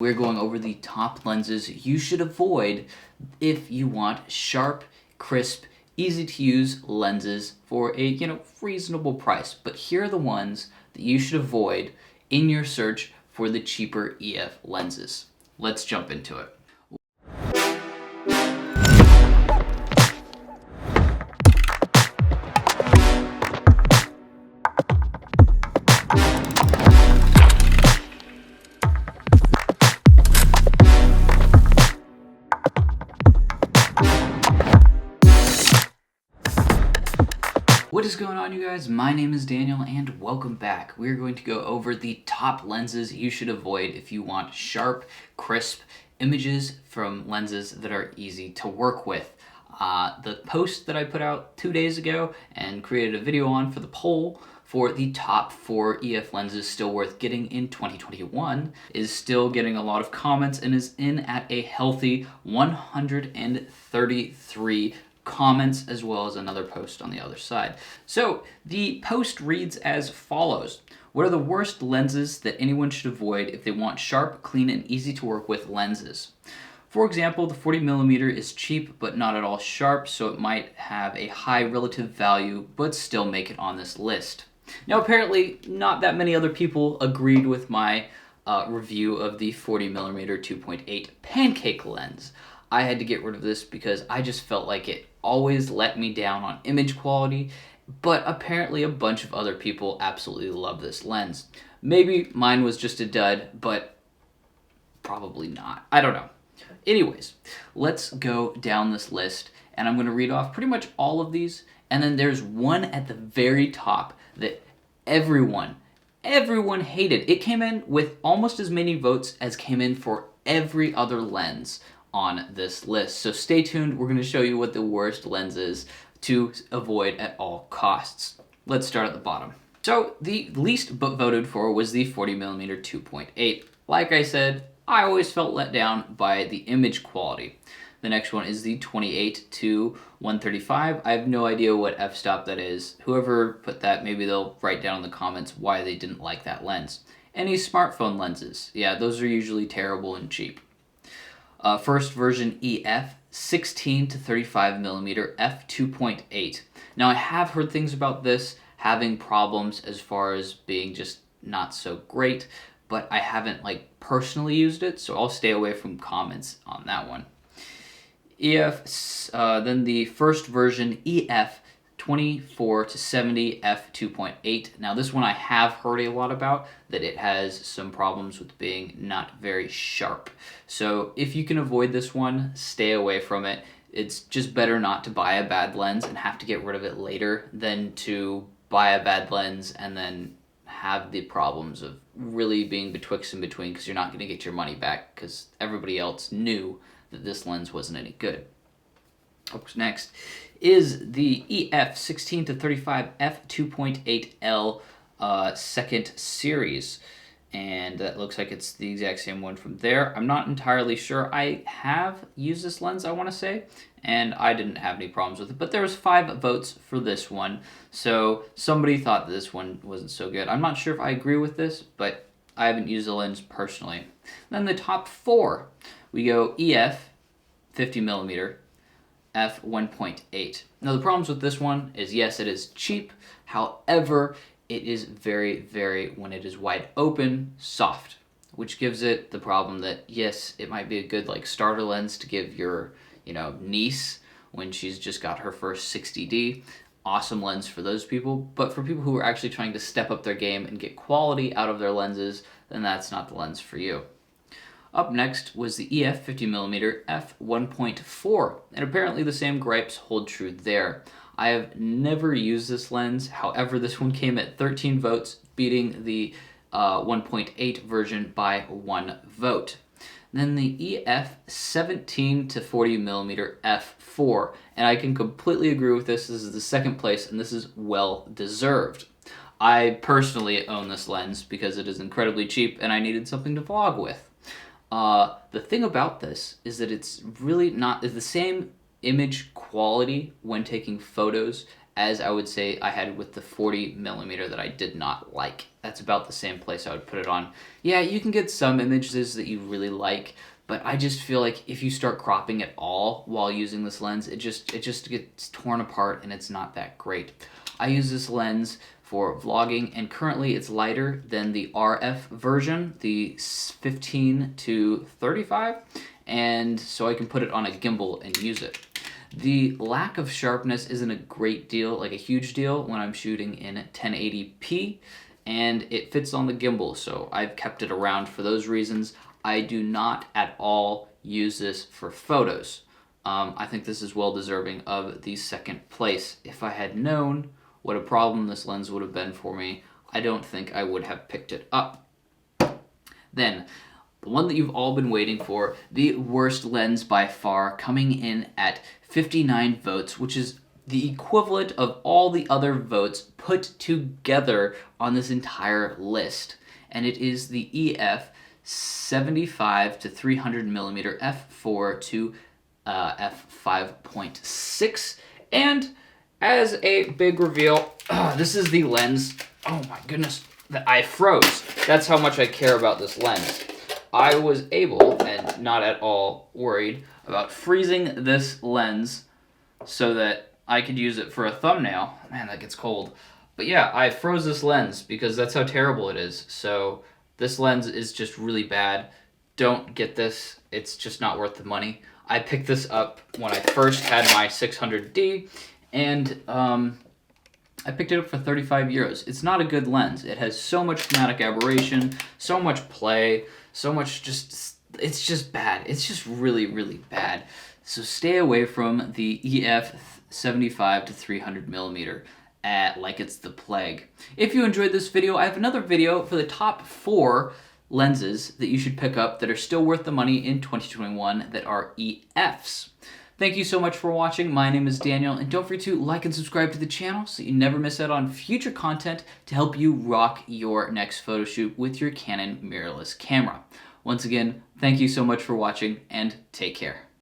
We're going over the top lenses you should avoid if you want sharp, crisp, easy to use lenses for a reasonable price. But here are the ones that you should avoid in your search for the cheaper EF lenses. Let's jump into it. What is going on, you guys? My name is Daniel and welcome back. We're going to go over the top lenses you should avoid if you want sharp, crisp images from lenses that are easy to work with. The post that I put out 2 days ago and created a video on for the poll for the top 4 EF lenses still worth getting in 2021 is still getting a lot of comments and is in at a healthy 133 comments, as well as another post on the other side. So the post reads as follows. What are the worst lenses that anyone should avoid if they want sharp, clean, and easy to work with lenses? For example, the 40mm is cheap but not at all sharp, so it might have a high relative value but still make it on this list. Now apparently not that many other people agreed with my review of the 40mm 2.8 pancake lens. I had to get rid of this because I just felt like it always let me down on image quality, but apparently a bunch of other people absolutely love this lens. Maybe mine was just a dud, but probably not. I don't know. Anyways, let's go down this list, and I'm going to read off pretty much all of these, and then there's one at the very top that everyone hated. It came in with almost as many votes as came in for every other lens on this list. So stay tuned. We're going to show you what the worst lens is to avoid at all costs. Let's start at the bottom. So the least voted for was the 40mm 2.8. Like I said, I always felt let down by the image quality. The next one is the 28 to 135. I have no idea what f-stop that is. Whoever put that, maybe they'll write down in the comments why they didn't like that lens. Any smartphone lenses, yeah, those are usually terrible and cheap. First version EF 16 to 35mm f2.8. Now I have heard things about this having problems as far as being just not so great, but I haven't personally used it, so I'll stay away from comments on that one. Then the first version EF 24 to 70 f2.8. Now this one I have heard a lot about, that it has some problems with being not very sharp. So if you can avoid this one, stay away from it. It's just better not to buy a bad lens and have to get rid of it later than to buy a bad lens and then have the problems of really being betwixt and between, because you're not going to get your money back because everybody else knew that this lens wasn't any good. Up next is the EF 16 to 35 f2.8L second series, and that looks like it's the exact same one from there. I'm not entirely sure. I have used this lens, I want to say, and I didn't have any problems with it, but there was 5 votes for this one, so somebody thought that this one wasn't so good. I'm not sure if I agree with this, but I haven't used the lens personally. Then the top 4, we go EF 50mm f1.8. Now the problems with this one is, yes, it is cheap, however, it is very, when it is wide open, soft, which gives it the problem that, yes, it might be a good starter lens to give your niece when she's just got her first 60D. Awesome lens for those people, but for people who are actually trying to step up their game and get quality out of their lenses, then that's not the lens for you. Up next was the EF 50mm f1.4, and apparently the same gripes hold true there. I have never used this lens, however this one came at 13 votes, beating the 1.8 version by 1 vote. Then the EF 17 to 40mm f4, and I can completely agree with this. This is the second place, and this is well deserved. I personally own this lens because it is incredibly cheap and I needed something to vlog with. The thing about this is that it's really not the same image quality when taking photos as I would say I had with the 40mm that I did not like. That's about the same place I would put it on. Yeah, you can get some images that you really like, but I just feel like if you start cropping at all while using this lens, it just gets torn apart and it's not that great. I use this lens for vlogging, and currently it's lighter than the RF version, the 15 to 35, and so I can put it on a gimbal and use it. The lack of sharpness isn't a great deal, like a huge deal, when I'm shooting in 1080p, and it fits on the gimbal, so I've kept it around for those reasons. I do not at all use this for photos. I think this is well deserving of the second place. If I had known what a problem this lens would have been for me, I don't think I would have picked it up. Then, the one that you've all been waiting for, the worst lens by far, coming in at 59 votes, which is the equivalent of all the other votes put together on this entire list. And it is the EF 75 to 300mm f4 to f5.6. And as a big reveal, this is the lens, oh my goodness, that I froze. That's how much I care about this lens. I was able, and not at all worried, about freezing this lens so that I could use it for a thumbnail. Man, that gets cold. But yeah, I froze this lens because that's how terrible it is. So this lens is just really bad. Don't get this. It's just not worth the money. I picked this up when I first had my 600D, and I picked it up for 35 euros. It's not a good lens. It has so much chromatic aberration, so much play, so much it's just bad. It's just really, really bad. So stay away from the EF 75 to 300mm like it's the plague. If you enjoyed this video, I have another video for the top 4 lenses that you should pick up that are still worth the money in 2021 that are EFs. Thank you so much for watching. My name is Daniel, and don't forget to like and subscribe to the channel so you never miss out on future content to help you rock your next photo shoot with your Canon mirrorless camera. Once again, thank you so much for watching, and take care.